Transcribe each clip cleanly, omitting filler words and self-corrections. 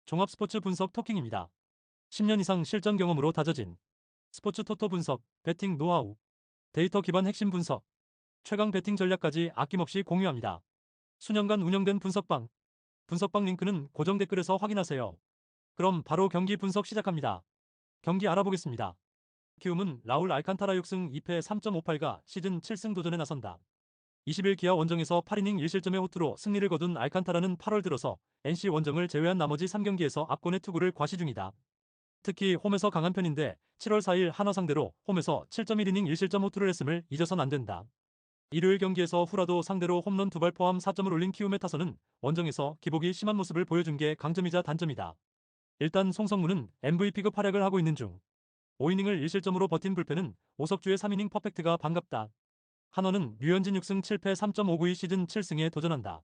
종합스포츠 분석 토킹입니다. 10년 이상 실전 경험으로 다져진 스포츠 토토 분석, 배팅 노하우, 데이터 기반 핵심 분석, 최강 배팅 전략까지 아낌없이 공유합니다. 수년간 운영된 분석방 링크는 고정 댓글에서 확인하세요. 그럼 바로 경기 분석 시작합니다. 경기 알아보겠습니다. 키움은 라울 알칸타라 6승 2패 3.58가 시즌 7승 도전에 나선다. 20일 기아 원정에서 8이닝 1실점의 호투로 승리를 거둔 알칸타라는 8월 들어서 NC 원정을 제외한 나머지 3경기에서 압권의 투구를 과시 중이다. 특히 홈에서 강한 편인데 7월 4일 한화 상대로 홈에서 7.1이닝 1실점 호투를 했음을 잊어선 안 된다. 일요일 경기에서 후라도 상대로 홈런 2발 포함 4점을 올린 키움의 타선은 원정에서 기복이 심한 모습을 보여준 게 강점이자 단점이다. 일단 송성문은 MVP급 활약을 하고 있는 중 5이닝을 1실점으로 버틴 불펜은 오석주의 3이닝 퍼펙트가 반갑다. 한화는 류현진 6승 7패 3.592 시즌 7승에 도전한다.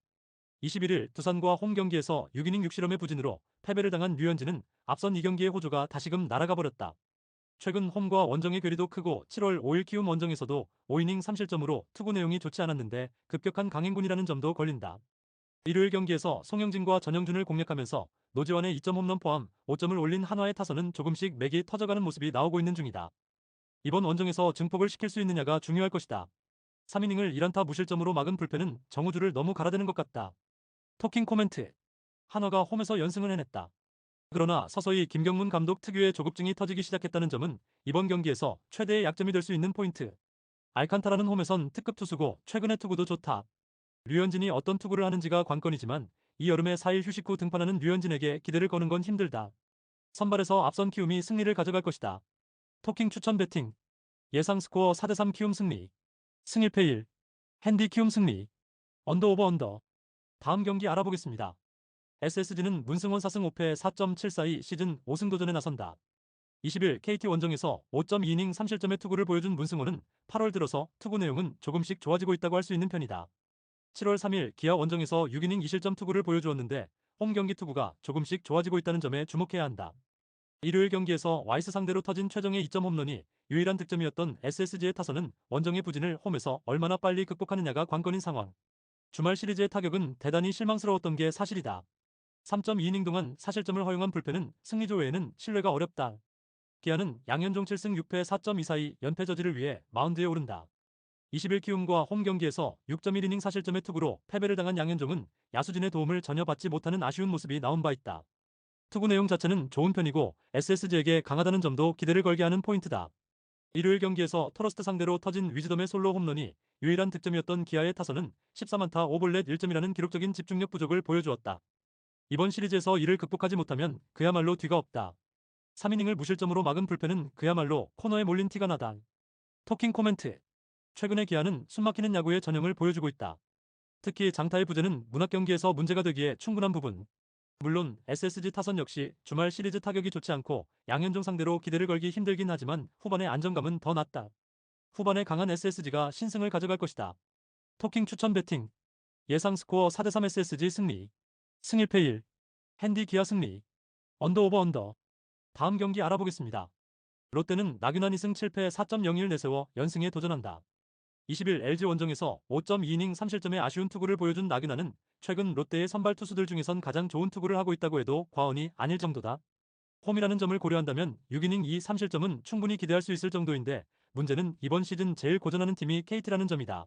21일 두산과 홈 경기에서 6이닝 6실점의 부진으로 패배를 당한 류현진은 앞선 2경기의 호조가 다시금 날아가 버렸다. 최근 홈과 원정의 괴리도 크고 7월 5일 키움 원정에서도 5이닝 3실점으로 투구 내용이 좋지 않았는데 급격한 강행군이라는 점도 걸린다. 일요일 경기에서 송영진과 전영준을 공략하면서 노지환의 2점 홈런 포함 5점을 올린 한화의 타선은 조금씩 맥이 터져가는 모습이 나오고 있는 중이다. 이번 원정에서 증폭을 시킬 수 있느냐가 중요할 것이다. 3이닝을 1안타 무실점으로 막은 불펜은 정우주를 너무 갈아대는 것 같다. 토킹 코멘트. 한화가 홈에서 연승을 해냈다. 그러나 서서히 김경문 감독 특유의 조급증이 터지기 시작했다는 점은 이번 경기에서 최대의 약점이 될 수 있는 포인트. 알칸타라는 홈에선 특급 투수고 최근의 투구도 좋다. 류현진이 어떤 투구를 하는지가 관건이지만 이 여름에 4일 휴식 후 등판하는 류현진에게 기대를 거는 건 힘들다. 선발에서 앞선 키움이 승리를 가져갈 것이다. 토킹 추천 배팅. 예상 스코어 4대3 키움 승리. 승 1패 1. 핸디 키움 승리. 언더 오버 언더. 다음 경기 알아보겠습니다. SSG는 문승원 4승 5패 4.742 시즌 5승 도전에 나선다. 20일 KT 원정에서 5.2이닝 3실점의 투구를 보여준 문승원은 8월 들어서 투구 내용은 조금씩 좋아지고 있다고 할 수 있는 편이다. 7월 3일 기아 원정에서 6이닝 2실점 투구를 보여주었는데 홈 경기 투구가 조금씩 좋아지고 있다는 점에 주목해야 한다. 일요일 경기에서 와이스 상대로 터진 최정의 2점 홈런이 유일한 득점이었던 SSG의 타선은 원정의 부진을 홈에서 얼마나 빨리 극복하느냐가 관건인 상황. 주말 시리즈의 타격은 대단히 실망스러웠던 게 사실이다. 3.2이닝 동안 사실점을 허용한 불펜은 승리조 외에는 신뢰가 어렵다. 기아는 양현종 7승 6패 4.242 연패 저지를 위해 마운드에 오른다. 20일 키움과 홈 경기에서 6.1이닝 사실점의 투구로 패배를 당한 양현종은 야수진의 도움을 전혀 받지 못하는 아쉬운 모습이 나온 바 있다. 투구 내용 자체는 좋은 편이고 SSG에게 강하다는 점도 기대를 걸게 하는 포인트다. 일요일 경기에서 토러스트 상대로 터진 위즈덤의 솔로 홈런이 유일한 득점이었던 기아의 타선은 13안타 5볼넷 1점이라는 기록적인 집중력 부족을 보여주었다. 이번 시리즈에서 이를 극복하지 못하면 그야말로 뒤가 없다. 3이닝을 무실점으로 막은 불펜은 그야말로 코너에 몰린 티가 나다. 토킹 코멘트. 최근의 기아는 숨막히는 야구의 전형을 보여주고 있다. 특히 장타의 부재는 문학 경기에서 문제가 되기에 충분한 부분. 물론 SSG 타선 역시 주말 시리즈 타격이 좋지 않고 양현종 상대로 기대를 걸기 힘들긴 하지만 후반의 안정감은 더 낮다. 후반에 강한 SSG가 신승을 가져갈 것이다. 토킹 추천 배팅. 예상 스코어 4대3 SSG 승리. 승 1패 1. 핸디 기아 승리. 언더 오버 언더. 다음 경기 알아보겠습니다. 롯데는 나균환 2승 7패 4.01 내세워 연승에 도전한다. 20일 LG 원정에서 5.2이닝 3실점의 아쉬운 투구를 보여준 나균환은 최근 롯데의 선발 투수들 중에선 가장 좋은 투구를 하고 있다고 해도 과언이 아닐 정도다. 홈이라는 점을 고려한다면 6이닝 2 3실점은 충분히 기대할 수 있을 정도인데 문제는 이번 시즌 제일 고전하는 팀이 KT라는 점이다.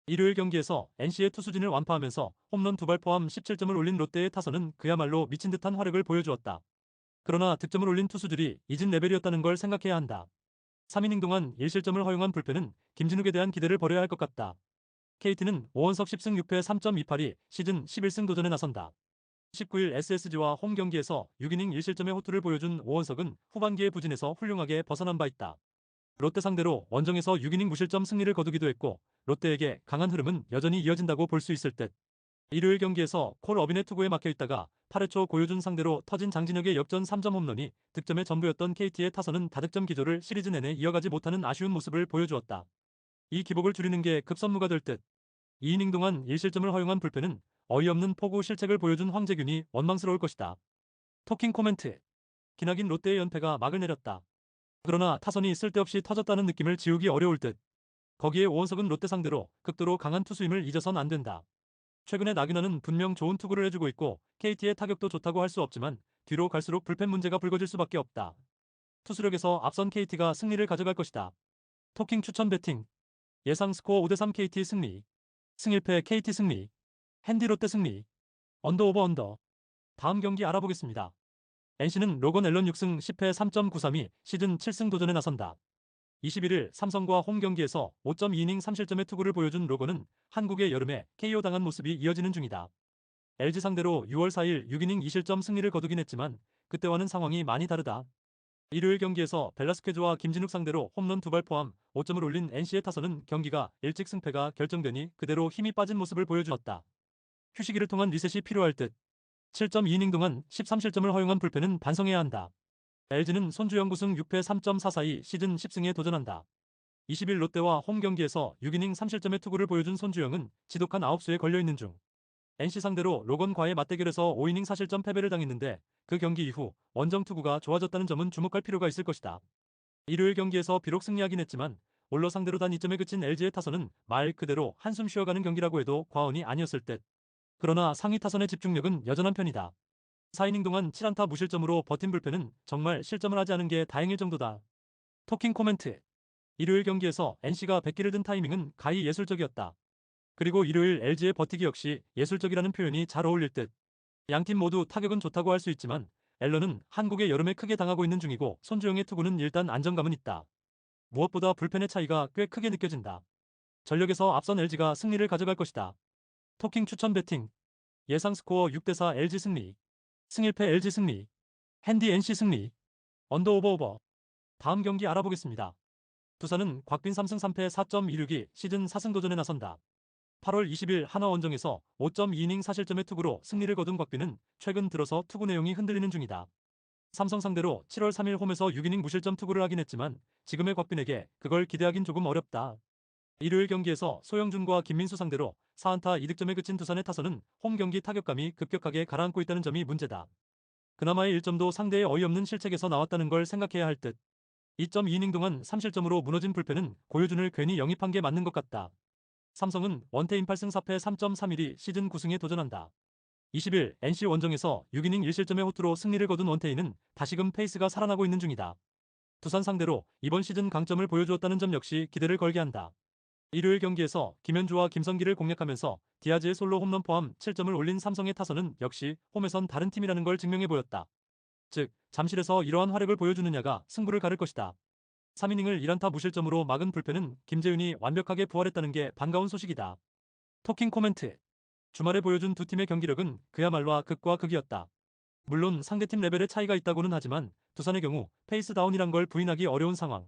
일요일 경기에서 NC의 투수진을 완파하면서 홈런 2발 포함 17점을 올린 롯데의 타선은 그야말로 미친 듯한 화력을 보여주었다. 그러나 득점을 올린 투수들이 잊은 레벨이었다는 걸 생각해야 한다. 3이닝 동안 1실점을 허용한 불펜은 김진욱에 대한 기대를 버려야 할 것 같다. KT는 오원석 10승 6패 3.282 시즌 11승 도전에 나선다. 19일 SSG와 홈 경기에서 6이닝 1실점의 호투를 보여준 오원석은 후반기의 부진에서 훌륭하게 벗어난 바 있다. 롯데 상대로 원정에서 6이닝 무실점 승리를 거두기도 했고 롯데에게 강한 흐름은 여전히 이어진다고 볼 수 있을 듯. 일요일 경기에서 콜 어빈의 투구에 막혀 있다가 8회 초 고효준 상대로 터진 장진혁의 역전 3점 홈런이 득점의 전부였던 KT의 타선은 다득점 기조를 시리즈 내내 이어가지 못하는 아쉬운 모습을 보여주었다. 이 기복을 줄이는 게 급선무가 될 듯. 2이닝 동안 1실점을 허용한 불펜은 어이없는 포구 실책을 보여준 황재균이 원망스러울 것이다. 토킹 코멘트. 기나긴 롯데의 연패가 막을 내렸다. 그러나 타선이 쓸데없이 터졌다는 느낌을 지우기 어려울 듯. 거기에 오원석은 롯데 상대로 극도로 강한 투수임을 잊어선 안 된다. 최근에 나균환은 분명 좋은 투구를 해주고 있고 KT의 타격도 좋다고 할 수 없지만 뒤로 갈수록 불펜 문제가 불거질 수밖에 없다. 투수력에서 앞선 KT가 승리를 가져갈 것이다. 토킹 추천 배팅. 예상 스코어 5대3 KT 승리. 승일패 KT 승리. 핸디 롯데 승리. 언더 오버 언더. 다음 경기 알아보겠습니다. NC는 로건 앨런 6승 10패 3.932 시즌 7승 도전에 나선다. 21일 삼성과 홈 경기에서 5.2이닝 3실점의 투구를 보여준 로건은 한국의 여름에 KO 당한 모습이 이어지는 중이다. LG 상대로 6월 4일 6이닝 2실점 승리를 거두긴 했지만 그때와는 상황이 많이 다르다. 일요일 경기에서 벨라스퀘즈와 김진욱 상대로 홈런 2발 포함 5점을 올린 NC의 타선은 경기가 일찍 승패가 결정되니 그대로 힘이 빠진 모습을 보여주었다. 휴식기를 통한 리셋이 필요할 듯. 7.2이닝 동안 13실점을 허용한 불펜은 반성해야 한다. LG는 손주영 9승 6패 3.442 시즌 10승에 도전한다. 20일 롯데와 홈 경기에서 6이닝 3실점의 투구를 보여준 손주영은 지독한 아웃수에 걸려있는 중. NC 상대로 로건과의 맞대결에서 5이닝 4실점 패배를 당했는데 그 경기 이후 원정 투구가 좋아졌다는 점은 주목할 필요가 있을 것이다. 일요일 경기에서 비록 승리하긴 했지만 올러 상대로 단 2점에 그친 LG의 타선은 말 그대로 한숨 쉬어가는 경기라고 해도 과언이 아니었을 듯. 그러나 상위 타선의 집중력은 여전한 편이다. 4이닝 동안 7안타 무실점으로 버틴 불펜은 정말 실점을 하지 않은 게 다행일 정도다. 토킹 코멘트. 일요일 경기에서 NC가 100기를 든 타이밍은 가히 예술적이었다. 그리고 일요일 LG의 버티기 역시 예술적이라는 표현이 잘 어울릴 듯. 양팀 모두 타격은 좋다고 할 수 있지만 앨런은 한국의 여름에 크게 당하고 있는 중이고 손주영의 투구는 일단 안정감은 있다. 무엇보다 불펜의 차이가 꽤 크게 느껴진다. 전력에서 앞선 LG가 승리를 가져갈 것이다. 토킹 추천 배팅. 예상 스코어 6대4 LG 승리. 승일패 LG 승리. 핸디 NC 승리. 언더 오버 오버. 다음 경기 알아보겠습니다. 두산은 곽빈 3승 3패 4.262 시즌 4승 도전에 나선다. 8월 20일 한화원정에서 5.2이닝 4실점의 투구로 승리를 거둔 곽빈은 최근 들어서 투구 내용이 흔들리는 중이다. 삼성 상대로 7월 3일 홈에서 6이닝 무실점 투구를 하긴 했지만 지금의 곽빈에게 그걸 기대하긴 조금 어렵다. 일요일 경기에서 소영준과 김민수 상대로 4안타 2득점에 그친 두산의 타선은 홈 경기 타격감이 급격하게 가라앉고 있다는 점이 문제다. 그나마의 1점도 상대의 어이없는 실책에서 나왔다는 걸 생각해야 할 듯. 2.2이닝 동안 3실점으로 무너진 불펜은 고효준을 괜히 영입한 게 맞는 것 같다. 삼성은 원태인 8승 4패 3.312 시즌 9승에 도전한다. 20일 NC 원정에서 6이닝 1실점의 호투로 승리를 거둔 원태인은 다시금 페이스가 살아나고 있는 중이다. 두산 상대로 이번 시즌 강점을 보여주었다는 점 역시 기대를 걸게 한다. 일요일 경기에서 김현주와 김성기를 공략하면서 디아즈의 솔로 홈런 포함 7점을 올린 삼성의 타선은 역시 홈에선 다른 팀이라는 걸 증명해 보였다. 즉, 잠실에서 이러한 화력을 보여주느냐가 승부를 가를 것이다. 3이닝을 1안타 무실점으로 막은 불펜은 김재윤이 완벽하게 부활했다는 게 반가운 소식이다. 토킹 코멘트. 주말에 보여준 두 팀의 경기력은 그야말로 극과 극이었다. 물론 상대팀 레벨의 차이가 있다고는 하지만 두산의 경우 페이스 다운이란 걸 부인하기 어려운 상황.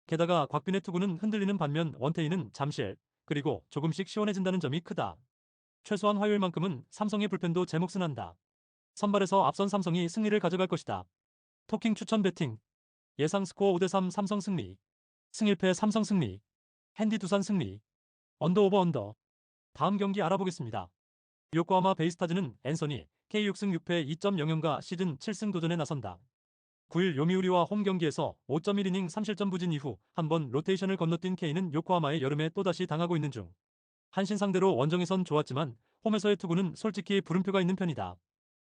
게다가 곽빈의 투구는 흔들리는 반면 원태인은 잠실, 그리고 조금씩 시원해진다는 점이 크다. 최소한 화요일만큼은 삼성의 불펜도 제 몫은 한다. 선발에서 앞선 삼성이 승리를 가져갈 것이다. 토킹 추천 배팅. 예상 스코어 5대3 삼성 승리. 승일패 삼성 승리. 핸디 두산 승리. 언더 오버 언더. 다음 경기 알아보겠습니다. 요코하마 베이스타즈는 앤서니 K6승 6패 2.00가 시즌 7승 도전에 나선다. 9일 요미우리와 홈 경기에서 5.1이닝 3실점 부진 이후 한번 로테이션을 건너뛴 K는 요코하마의 여름에 또다시 당하고 있는 중. 한신 상대로 원정에선 좋았지만 홈에서의 투구는 솔직히 물음표가 있는 편이다.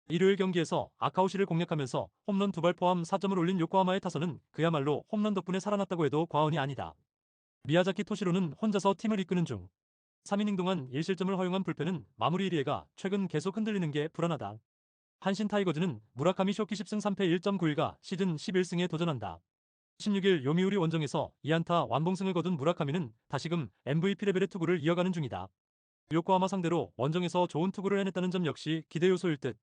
일요일 경기에서 아카우시를 공략하면서 홈런 2발 포함 4점을 올린 요코하마의 타선은 그야말로 홈런 덕분에 살아났다고 해도 과언이 아니다. 미야자키 토시로는 혼자서 팀을 이끄는 중. 3이닝 동안 1실점을 허용한 불펜은 마무리 1위가 최근 계속 흔들리는 게 불안하다. 한신 타이거즈는 무라카미 쇼키 10승 3패 1.91가 시즌 11승에 도전한다. 16일 요미우리 원정에서 2안타 완봉승을 거둔 무라카미는 다시금 MVP 레벨의 투구를 이어가는 중이다. 요코하마 상대로 원정에서 좋은 투구를 해냈다는 점 역시 기대 요소일 듯.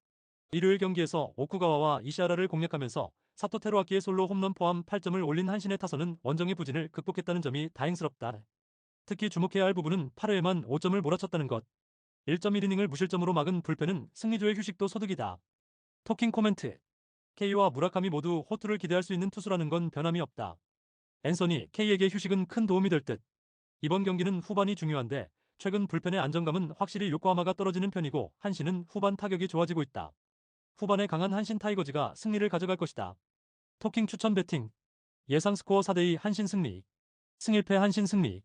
일요일 경기에서 오쿠가와와 이시아라를 공략하면서 사토 테루아키의 솔로 홈런 포함 8점을 올린 한신의 타선은 원정의 부진을 극복했다는 점이 다행스럽다. 특히 주목해야 할 부분은 8회에만 5점을 몰아쳤다는 것. 1.1이닝을 무실점으로 막은 불펜은 승리조의 휴식도 소득이다. 토킹 코멘트. K와 무라카미 모두 호투를 기대할 수 있는 투수라는 건 변함이 없다. 앤서니 K에게 휴식은 큰 도움이 될 듯. 이번 경기는 후반이 중요한데 최근 불펜의 안정감은 확실히 요코하마가 떨어지는 편이고 한신은 후반 타격이 좋아지고 있다. 후반에 강한 한신 타이거즈가 승리를 가져갈 것이다. 토킹 추천 배팅. 예상 스코어 4대2 한신 승리. 승일패 한신 승리.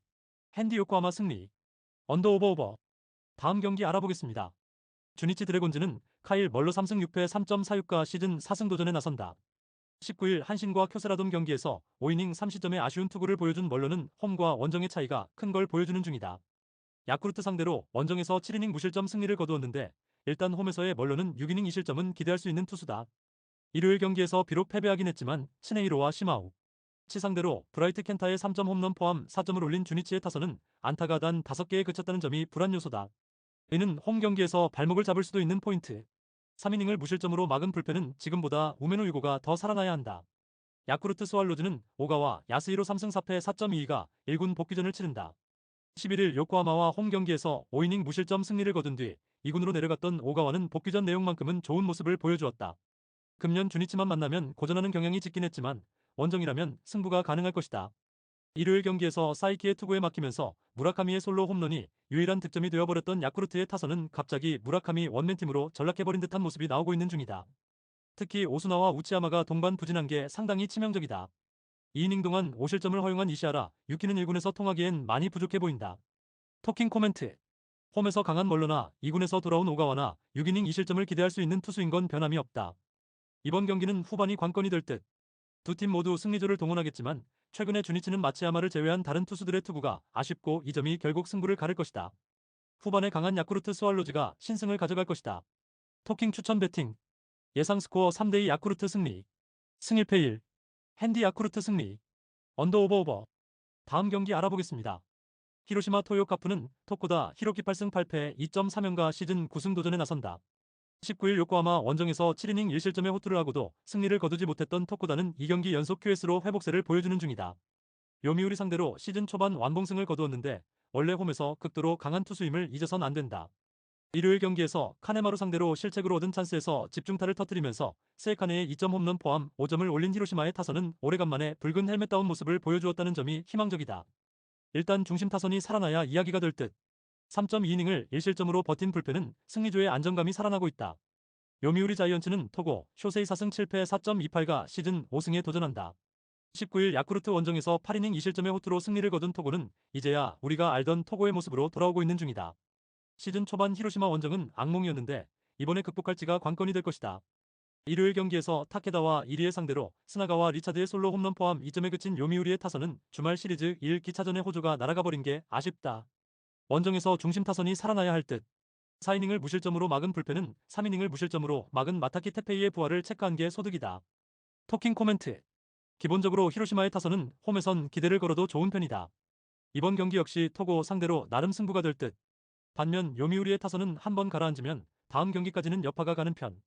핸디 요코하마 승리. 언더 오버 오버. 다음 경기 알아보겠습니다. 주니치 드래곤즈는 카일 멀러 3승 6패 3.46가 시즌 4승 도전에 나선다. 19일 한신과 쿄세라돔 경기에서 5이닝 3시점의 아쉬운 투구를 보여준 멀러는 홈과 원정의 차이가 큰 걸 보여주는 중이다. 야쿠르트 상대로 원정에서 7이닝 무실점 승리를 거두었는데 일단 홈에서의 멀러는 6이닝 2실점은 기대할 수 있는 투수다. 일요일 경기에서 비록 패배하긴 했지만 스네이로와 시마우, 치 상대로 브라이트 켄타의 3점 홈런 포함 4점을 올린 주니치의 타선은 안타가 단 5개에 그쳤다는 점이 불안 요소다. 이는 홈 경기에서 발목을 잡을 수도 있는 포인트. 3이닝을 무실점으로 막은 불펜은 지금보다 우메노 유고가 더 살아나야 한다. 야쿠르트 스왈로즈는 오가와 야스히로 3승 4패 4.22가 1군 복귀전을 치른다. 11일 요코하마와 홈 경기에서 5이닝 무실점 승리를 거둔 뒤 2군으로 내려갔던 오가와는 복귀전 내용만큼은 좋은 모습을 보여주었다. 금년 주니치만 만나면 고전하는 경향이 짙긴 했지만 원정이라면 승부가 가능할 것이다. 일요일 경기에서 사이키의 투구에 막히면서 무라카미의 솔로 홈런이 유일한 득점이 되어버렸던 야쿠르트의 타선은 갑자기 무라카미 원맨팀으로 전락해버린 듯한 모습이 나오고 있는 중이다. 특히 오스나와 우치야마가 동반 부진한 게 상당히 치명적이다. 2이닝 동안 5실점을 허용한 이시아라, 유키는 1군에서 통하기엔 많이 부족해 보인다. 토킹 코멘트. 홈에서 강한 멀러나 2군에서 돌아온 오가와나 6이닝 2실점을 기대할 수 있는 투수인 건 변함이 없다. 이번 경기는 후반이 관건이 될 듯. 두 팀 모두 승리조를 동원하겠지만 최근에 주니치는 마츠야마를 제외한 다른 투수들의 투구가 아쉽고 이 점이 결국 승부를 가를 것이다. 후반에 강한 야쿠르트 스왈로즈가 신승을 가져갈 것이다. 토킹 추천 배팅. 예상 스코어 3대2 야쿠르트 승리. 승일패 1. 핸디 야쿠르트 승리. 언더 오버. 다음 경기 알아보겠습니다. 히로시마 토요카프는 토코다 히로키 8승 8패 2.3연가 시즌 9승 도전에 나선다. 19일 요코하마 원정에서 7이닝 1실점의 호투를 하고도 승리를 거두지 못했던 토코다는 2경기 연속 QS로 회복세를 보여주는 중이다. 요미우리 상대로 시즌 초반 완봉승을 거두었는데 원래 홈에서 극도로 강한 투수임을 잊어선 안 된다. 일요일 경기에서 카네마루 상대로 실책으로 얻은 찬스에서 집중타를 터뜨리면서 세이카네의 2점 홈런 포함 5점을 올린 히로시마의 타선은 오래간만에 붉은 헬멧다운 모습을 보여주었다는 점이 희망적이다. 일단 중심 타선이 살아나야 이야기가 될 듯. 3.2이닝을 1실점으로 버틴 불펜은 승리조의 안정감이 살아나고 있다. 요미우리 자이언츠는 토고 쇼세이 4승 7패 4.28가 시즌 5승에 도전한다. 19일 야쿠르트 원정에서 8이닝 2실점의 호투로 승리를 거둔 토고는 이제야 우리가 알던 토고의 모습으로 돌아오고 있는 중이다. 시즌 초반 히로시마 원정은 악몽이었는데 이번에 극복할지가 관건이 될 것이다. 일요일 경기에서 타케다와 이리의 상대로 스나가와 리차드의 솔로 홈런 포함 2점에 그친 요미우리의 타선은 주말 시리즈 1기차전의 호조가 날아가 버린 게 아쉽다. 원정에서 중심 타선이 살아나야 할 듯. 4이닝을 무실점으로 막은 불펜은 3이닝을 무실점으로 막은 마타키 테페이의 부활을 체크한 게 소득이다. 토킹 코멘트. 기본적으로 히로시마의 타선은 홈에선 기대를 걸어도 좋은 편이다. 이번 경기 역시 토고 상대로 나름 승부가 될 듯. 반면 요미우리의 타선은 한번 가라앉으면 다음 경기까지는 여파가 가는 편.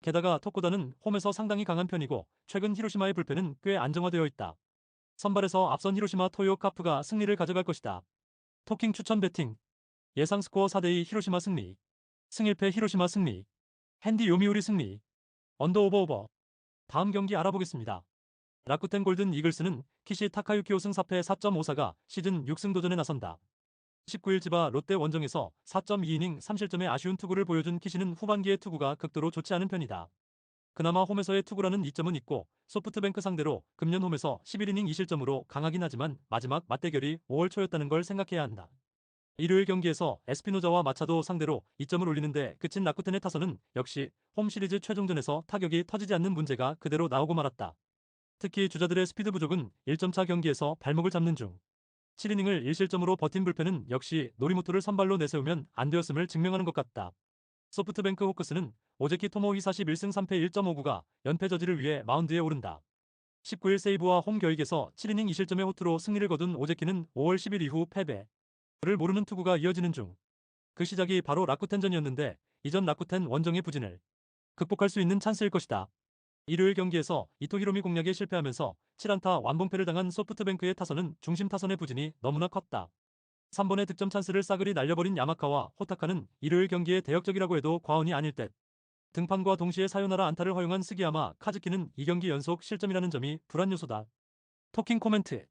게다가 토코다는 홈에서 상당히 강한 편이고 최근 히로시마의 불펜은 꽤 안정화되어 있다. 선발에서 앞선 히로시마 토요 카프가 승리를 가져갈 것이다. 토킹 추천 배팅. 예상 스코어 4대2 히로시마 승리. 승일패 히로시마 승리. 핸디 요미우리 승리. 언더 오버. 다음 경기 알아보겠습니다. 라쿠텐 골든 이글스는 키시 타카유키 5승 4패 4.54가 시즌 6승 도전에 나선다. 19일 지바 롯데 원정에서 4.2이닝 3실점의 아쉬운 투구를 보여준 키시는 후반기의 투구가 극도로 좋지 않은 편이다. 그나마 홈에서의 투구라는 이점은 있고 소프트뱅크 상대로 금년 홈에서 11이닝 2실점으로 강하긴 하지만 마지막 맞대결이 5월 초였다는 걸 생각해야 한다. 일요일 경기에서 에스피노자와 마차도 상대로 2점을 올리는데 그친 라쿠텐의 타선은 역시 홈 시리즈 최종전에서 타격이 터지지 않는 문제가 그대로 나오고 말았다. 특히 주자들의 스피드 부족은 1점차 경기에서 발목을 잡는 중. 7이닝을 1실점으로 버틴 불펜은 역시 노리모토를 선발로 내세우면 안 되었음을 증명하는 것 같다. 소프트뱅크 호크스는 오제키 토모히 41승 3패 1.59가 연패 저지를 위해 마운드에 오른다. 19일 세이브와 홈 결익에서 7이닝 2실점의 호투로 승리를 거둔 오제키는 5월 10일 이후 패배를 모르는 투구가 이어지는 중. 그 시작이 바로 라쿠텐전이었는데 이전 라쿠텐 원정의 부진을 극복할 수 있는 찬스일 것이다. 일요일 경기에서 이토 히로미 공략에 실패하면서 7안타 완봉패를 당한 소프트뱅크의 타선은 중심 타선의 부진이 너무나 컸다. 3번의 득점 찬스를 싸그리 날려버린 야마카와 호타카는 일요일 경기에 대역적이라고 해도 과언이 아닐 듯. 등판과 동시에 사요나라 안타를 허용한 스기야마, 카즈키는 2경기 연속 실점이라는 점이 불안 요소다. 토킹 코멘트.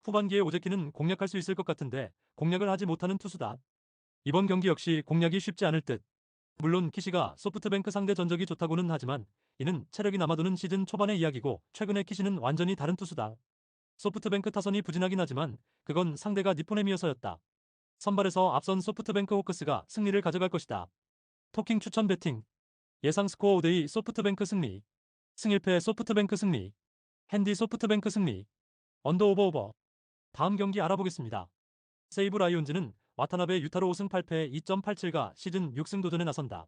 후반기에 오제키는 공략할 수 있을 것 같은데 공략을 하지 못하는 투수다. 이번 경기 역시 공략이 쉽지 않을 듯. 물론 키시가 소프트뱅크 상대 전적이 좋다고는 하지만 이는 체력이 남아도는 시즌 초반의 이야기고 최근의 키시는 완전히 다른 투수다. 소프트뱅크 타선이 부진하긴 하지만 그건 상대가 니포넴이어서였다. 선발에서 앞선 소프트뱅크 호크스가 승리를 가져갈 것이다. 토킹 추천 배팅. 예상 스코어 5대2 소프트뱅크 승리. 승일패 소프트뱅크 승리. 핸디 소프트뱅크 승리. 언더 오버. 다음 경기 알아보겠습니다. 세이브 라이온즈는 와타나베 유타로 5승 8패 2.87가 시즌 6승 도전에 나선다.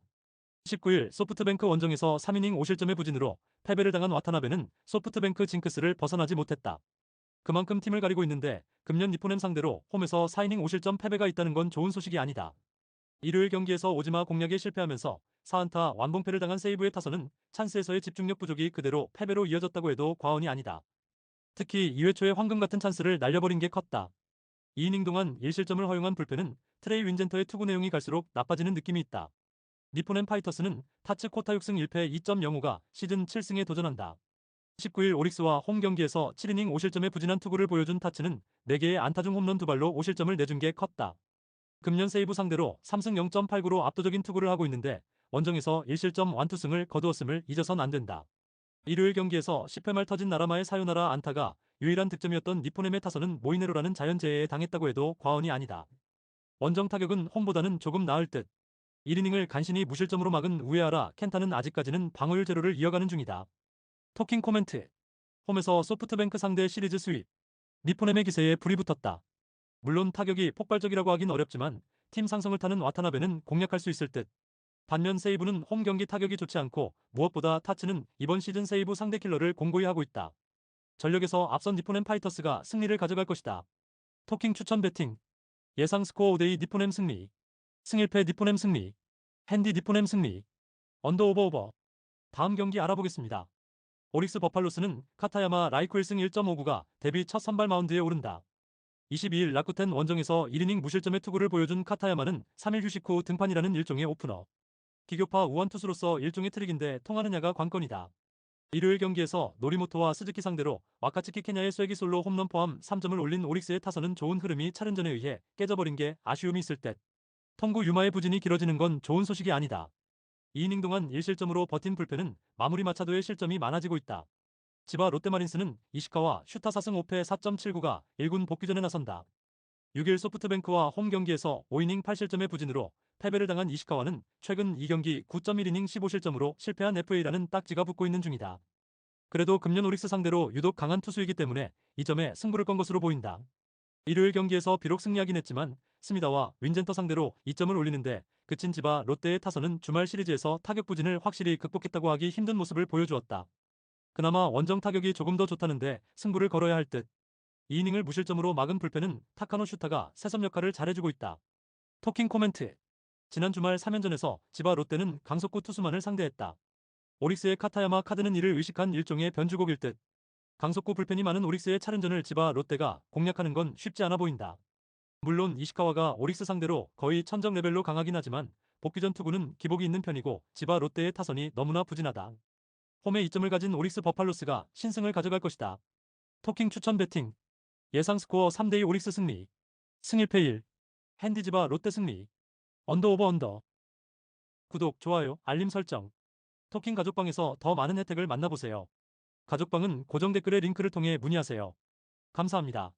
19일 소프트뱅크 원정에서 3이닝 5실점의 부진으로 패배를 당한 와타나베는 소프트뱅크 징크스를 벗어나지 못했다. 그만큼 팀을 가리고 있는데 금년 니포넴 상대로 홈에서 4이닝 5실점 패배가 있다는 건 좋은 소식이 아니다. 일요일 경기에서 오지마 공략에 실패하면서 4안타 완봉패를 당한 세이브의 타선은 찬스에서의 집중력 부족이 그대로 패배로 이어졌다고 해도 과언이 아니다. 특히 2회 초에 황금 같은 찬스를 날려버린 게 컸다. 2이닝 동안 1실점을 허용한 불펜은 트레이 윈젠터의 투구 내용이 갈수록 나빠지는 느낌이 있다. 니포넴 파이터스는 타츠 코타 6승 1패 2.05가 시즌 7승에 도전한다. 19일 오릭스와 홈 경기에서 7이닝 5실점의 부진한 투구를 보여준 타츠는 4개의 안타 중 홈런 2발로 5실점을 내준 게 컸다. 금년 세이브 상대로 3승 0.89로 압도적인 투구를 하고 있는데 원정에서 1실점 완투승을 거두었음을 잊어선 안 된다. 일요일 경기에서 10회 말 터진 나라마의 사요나라 안타가 유일한 득점이었던 니포넴의 타선은 모이네로라는 자연재해에 당했다고 해도 과언이 아니다. 원정 타격은 홈보다는 조금 나을 듯. 1이닝을 간신히 무실점으로 막은 우에하라 켄타는 아직까지는 방어율 제로를 이어가는 중이다. 토킹 코멘트. 홈에서 소프트뱅크 상대 시리즈 스윕. 니포넴의 기세에 불이 붙었다. 물론 타격이 폭발적이라고 하긴 어렵지만 팀 상성을 타는 와타나베는 공략할 수 있을 듯. 반면 세이브는 홈 경기 타격이 좋지 않고 무엇보다 타츠는 이번 시즌 세이브 상대 킬러를 공고히 하고 있다. 전력에서 앞선 니포넴 파이터스가 승리를 가져갈 것이다. 토킹 추천 배팅. 예상 스코어 5대2 니포넴 승리. 승일패 니포넴 승리. 핸디 니포넴 승리. 언더 오버. 다음 경기 알아보겠습니다. 오릭스 버팔로스는 카타야마 라이코 1승 1.59가 데뷔 첫 선발 마운드에 오른다. 22일 라쿠텐 원정에서 1이닝 무실점의 투구를 보여준 카타야마는 3일 휴식 후 등판이라는 일종의 오프너. 기교파 우완 투수로서 일종의 트릭인데 통하느냐가 관건이다. 일요일 경기에서 노리모토와 스즈키 상대로 와카츠키 케냐의 쐐기 솔로 홈런 포함 3점을 올린 오릭스의 타선은 좋은 흐름이 차른전에 의해 깨져버린 게 아쉬움이 있을 듯. 통구 유마의 부진이 길어지는 건 좋은 소식이 아니다. 2이닝 동안 1실점으로 버틴 불펜은 마무리 마차도의 실점이 많아지고 있다. 지바 롯데마린스는 이시카와 슈타 4승 5패 4.79가 1군 복귀전에 나선다. 6일 소프트뱅크와 홈 경기에서 5이닝 8실점의 부진으로 패배를 당한 이시카와는 최근 2경기 9.1이닝 15실점으로 실패한 FA라는 딱지가 붙고 있는 중이다. 그래도 금년 오릭스 상대로 유독 강한 투수이기 때문에 이 점에 승부를 건 것으로 보인다. 일요일 경기에서 비록 승리하긴 했지만 스미다와 윈젠터 상대로 2점을 올리는데 그친 지바 롯데의 타선은 주말 시리즈에서 타격 부진을 확실히 극복했다고 하기 힘든 모습을 보여주었다. 그나마 원정 타격이 조금 더 좋다는데 승부를 걸어야 할 듯. 2이닝을 무실점으로 막은 불펜은 타카노 슈타가 새섬 역할을 잘해주고 있다. 토킹 코멘트. 지난 주말 3연전에서 지바 롯데는 강속구 투수만을 상대했다. 오릭스의 카타야마 카드는 이를 의식한 일종의 변주곡일 듯. 강속구 불펜이 많은 오릭스의 차른전을 지바 롯데가 공략하는 건 쉽지 않아 보인다. 물론 이시카와가 오릭스 상대로 거의 천적 레벨로 강하긴 하지만 복귀전 투구는 기복이 있는 편이고 지바 롯데의 타선이 너무나 부진하다. 홈에 이점을 가진 오릭스 버팔로스가 신승을 가져갈 것이다. 토킹 추천 배팅. 예상 스코어 3대2 오릭스 승리. 승일패 1. 핸디지바 롯데 승리. 언더 오버 언더. 구독, 좋아요, 알림 설정. 토킹 가족방에서 더 많은 혜택을 만나보세요. 가족방은 고정 댓글의 링크를 통해 문의하세요. 감사합니다.